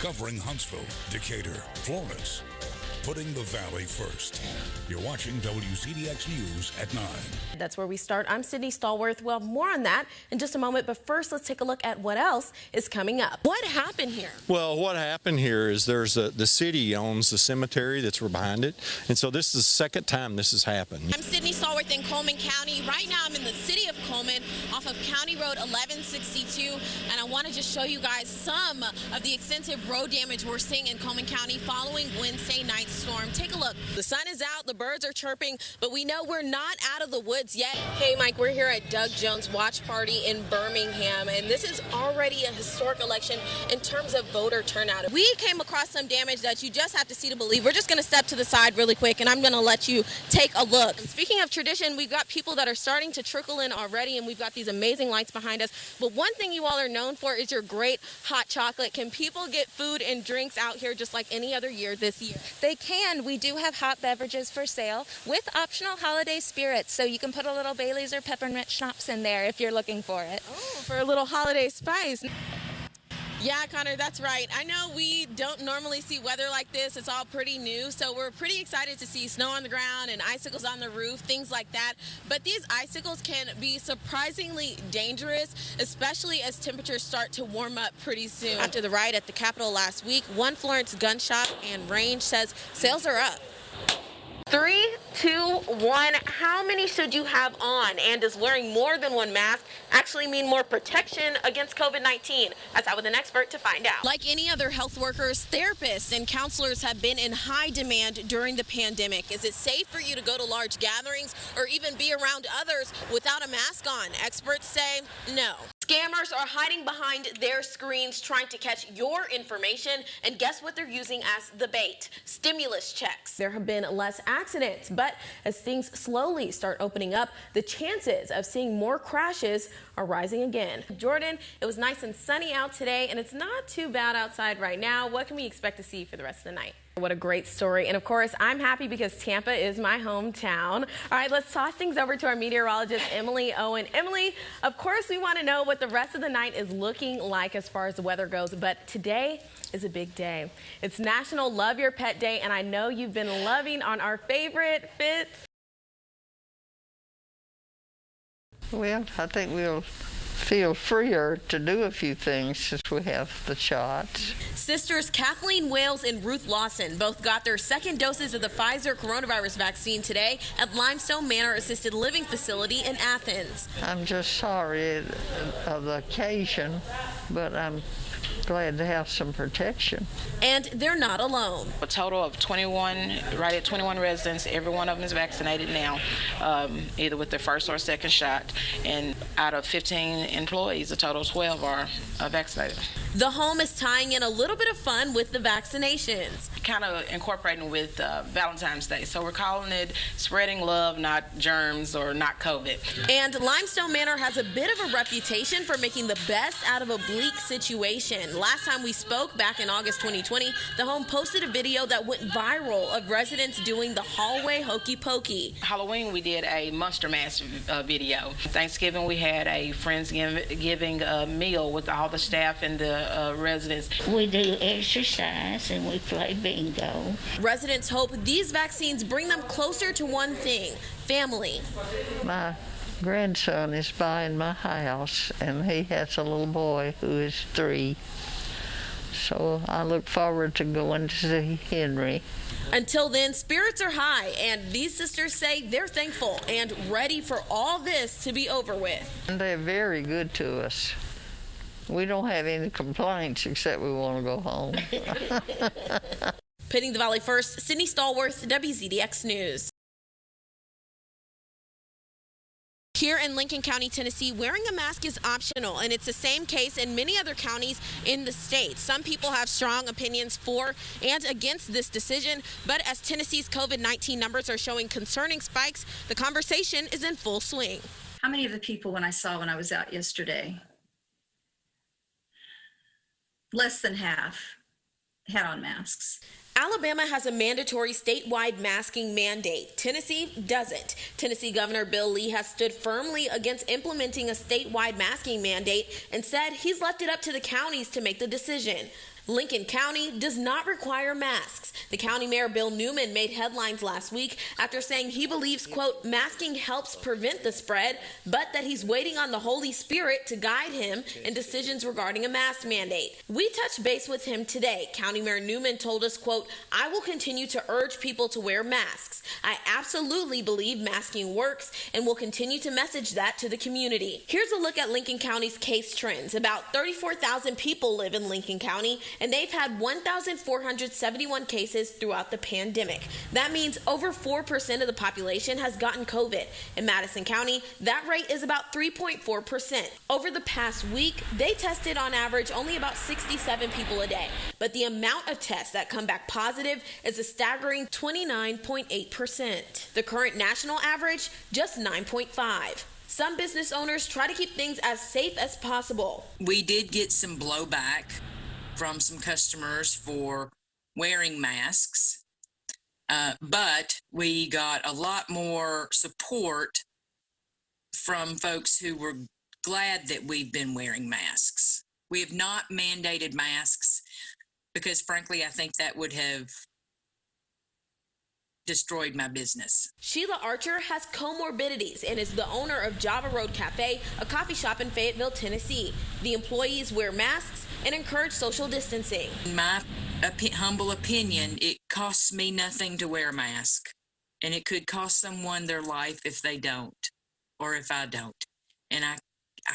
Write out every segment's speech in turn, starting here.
Covering Huntsville, Decatur, Florence. Putting the Valley first. You're watching WZDX News at 9. That's where we start. I'm Sydney Stallworth. Well, more on that in just a moment, but first let's take a look at what else is coming up. What happened here? Well, what happened here is the city owns the cemetery that's behind it, and so this is the second time this has happened. I'm Sydney Stallworth in Coleman County. Right now I'm in the city of Coleman off of County Road 1162, and I want to just show you guys some of the extensive road damage we're seeing in Coleman County following Wednesday night's storm. Take a look. The sun is out, the birds are chirping, but we know we're not out of the woods yet. Hey, Mike, we're here at Doug Jones' watch party in Birmingham, and this is already a historic election in terms of voter turnout. We came across some damage that you just have to see to believe. We're just going to step to the side really quick, and I'm going to let you take a look. And speaking of tradition, we've got people that are starting to trickle in already, and we've got these amazing lights behind us. But one thing you all are known for is your great hot chocolate. Can people get food and drinks out here just like any other year this year? They can. We do have hot beverages for sale with optional holiday spirits, so you can put a little Bailey's or peppermint schnapps in there if you're looking for it. Oh, for a little holiday spice. Yeah, Connor, that's right. I know we don't normally see weather like this. It's all pretty new, so we're pretty excited to see snow on the ground and icicles on the roof, things like that. But these icicles can be surprisingly dangerous, especially as temperatures start to warm up pretty soon. After the riot at the Capitol last week, One Florence Gun Shop and Range says sales are up. 3, 2, 1. How many should you have on? And does wearing more than one mask actually mean more protection against COVID-19? Let's out with an expert to find out. Like any other health workers, therapists and counselors have been in high demand during the pandemic. Is it safe for you to go to large gatherings or even be around others without a mask on? Experts say no. Scammers are hiding behind their screens trying to catch your information, and guess what they're using as the bait? Stimulus checks. There have been less accidents, but as things slowly start opening up, the chances of seeing more crashes are rising again. Jordan, it was nice and sunny out today, and it's not too bad outside right now. What can we expect to see for the rest of the night? What a great story. And of course, I'm happy because Tampa is my hometown. All right, let's toss things over to our meteorologist, Emily Owen. Emily, of course, we want to know what the rest of the night is looking like as far as the weather goes, but today is a big day. It's National Love Your Pet Day, and I know you've been loving on our favorite Fitz. Well, I think we'll feel freer to do a few things since we have the shots. Sisters Kathleen Wales and Ruth Lawson both got their second doses of the Pfizer coronavirus vaccine today at Limestone Manor Assisted Living Facility in Athens. I'm just sorry of the occasion, but I'm glad to have some protection. And they're not alone. A total of 21, right at 21 residents. Every one of them is vaccinated now, either with their first or second shot. And out of 15 employees, a total of 12 are vaccinated. The home is tying in a little bit of fun with the vaccinations. Kind of incorporating with Valentine's Day. So we're calling it spreading love, not germs or not COVID. And Limestone Manor has a bit of a reputation for making the best out of a bleak situation. Last time we spoke, back in August 2020, the home posted a video that went viral of residents doing the hallway hokey pokey. Halloween, we did a Monster Mash video. Thanksgiving, we had a Friendsgiving meal with all the staff and the residents. We do exercise and we play bingo. Residents hope these vaccines bring them closer to one thing: family. My grandson is buying my house, and he has a little boy who is 3. So I look forward to going to see Henry. Until then, spirits are high, and these sisters say they're thankful and ready for all this to be over with. And they're very good to us. We don't have any complaints except we want to go home. Pitting the Valley first, Sydney Stallworth, WZDX News. Here in Lincoln County, Tennessee, wearing a mask is optional, and it's the same case in many other counties in the state. Some people have strong opinions for and against this decision, but as Tennessee's COVID-19 numbers are showing concerning spikes, the conversation is in full swing. How many of the people when I was out yesterday, less than half had on masks? Alabama has a mandatory statewide masking mandate. Tennessee doesn't. Tennessee Governor Bill Lee has stood firmly against implementing a statewide masking mandate and said he's left it up to the counties to make the decision. Lincoln County does not require masks. The county mayor, Bill Newman, made headlines last week after saying he believes, quote, masking helps prevent the spread, but that he's waiting on the Holy Spirit to guide him in decisions regarding a mask mandate. We touched base with him today. County Mayor Newman told us, quote, I will continue to urge people to wear masks. I absolutely believe masking works and will continue to message that to the community. Here's a look at Lincoln County's case trends. About 34,000 people live in Lincoln County, and they've had 1,471 cases throughout the pandemic. That means over 4% of the population has gotten COVID. In Madison County, that rate is about 3.4%. Over the past week, they tested on average only about 67 people a day, but the amount of tests that come back positive is a staggering 29.8%. The current national average, just 9.5%. Some business owners try to keep things as safe as possible. We did get some blowback from some customers for wearing masks, but we got a lot more support from folks who were glad that we've been wearing masks. We have not mandated masks because, frankly, I think that would have destroyed my business. Sheila Archer has comorbidities and is the owner of Java Road Cafe, a coffee shop in Fayetteville, Tennessee. The employees wear masks and encourage social distancing. In my humble opinion, it costs me nothing to wear a mask, and it could cost someone their life if they don't, or if I don't, and I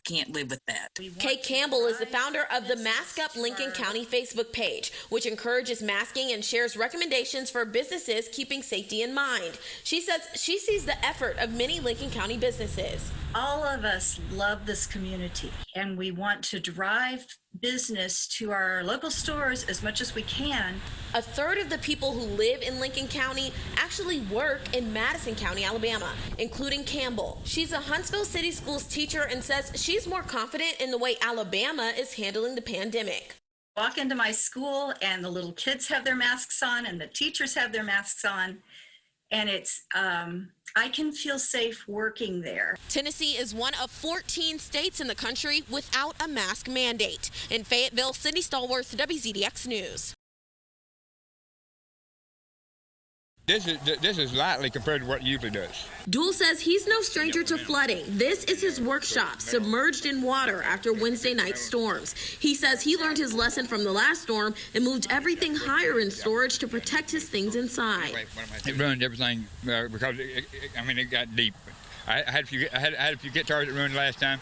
can't live with that. Kay Campbell is the founder of the Mask Up Lincoln County Facebook page, which encourages masking and shares recommendations for businesses keeping safety in mind. She says she sees the effort of many Lincoln County businesses. All of us love this community, and we want to drive business to our local stores as much as we can. A third of the people who live in Lincoln County actually work in Madison County, Alabama, including Campbell. She's a Huntsville City Schools teacher and says she's more confident in the way Alabama is handling the pandemic. Walk into my school and the little kids have their masks on and the teachers have their masks on. And it's, I can feel safe working there. Tennessee is one of 14 states in the country without a mask mandate. In Fayetteville, Sydney Stallworth, WZDX News. This is lightly compared to what it usually does. Duell says he's no stranger to flooding. This is his workshop, submerged in water after Wednesday night storms. He says he learned his lesson from the last storm and moved everything higher in storage to protect his things inside. It ruined everything because it got deep. I had a few guitars that ruined last time.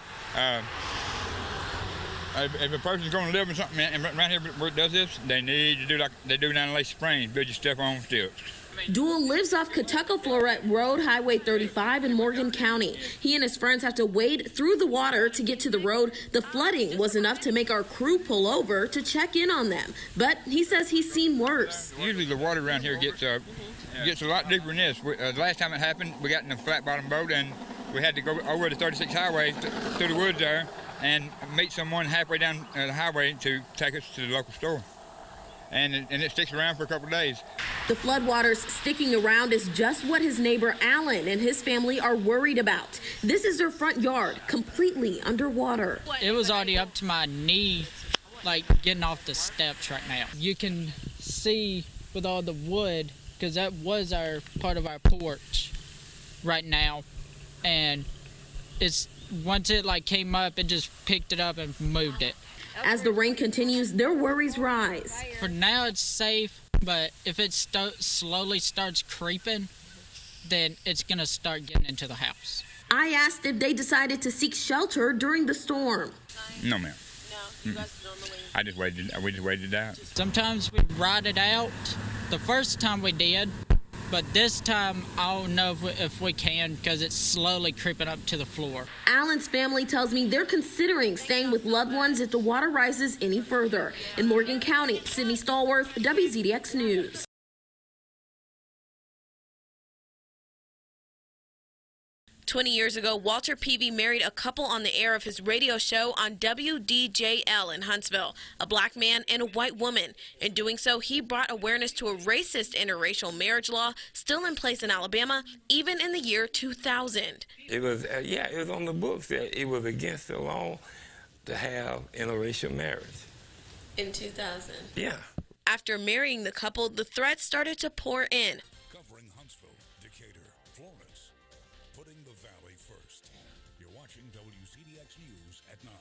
If a person's going to live in something, and right here where it does this, they need to do like they do down in Lacey Springs, build your stuff on stilts. Duell lives off Kentucky Floret Road, Highway 35 in Morgan County. He and his friends have to wade through the water to get to the road. The flooding was enough to make our crew pull over to check in on them. But he says he's seen worse. Usually the water around here gets a lot deeper than this. The last time it happened, we got in a flat bottom boat and we had to go over the 36 highway through the woods there and meet someone halfway down the highway to take us to the local store. And it sticks around for a couple of days. The floodwaters sticking around is just what his neighbor Alan and his family are worried about. This is their front yard, completely underwater. It was already up to my knee, like getting off the steps right now. You can see with all the wood, because that was our part of our porch right now. And once it came up, it just picked it up and moved it. As the rain continues, their worries rise. For now, it's safe, but if it slowly starts creeping, then it's going to start getting into the house. I asked if they decided to seek shelter during the storm. No, ma'am. No, you guys normally... We just waited it out. Sometimes we ride it out. The first time we did, but this time I don't know if we can because it's slowly creeping up to the floor. Alan's family tells me they're considering staying with loved ones if the water rises any further. In Morgan County, Sydney Stallworth, WZDX News. 20 years ago, Walter Peavy married a couple on the air of his radio show on WDJL in Huntsville, a black man and a white woman. In doing so, he brought awareness to a racist interracial marriage law still in place in Alabama, even in the year 2000. It was, it was on the books that it was against the law to have interracial marriage. In 2000. Yeah. After marrying the couple, the threats started to pour in. Covering Huntsville, Decatur, Florence, putting the valley first. You're watching WZDX News at 9.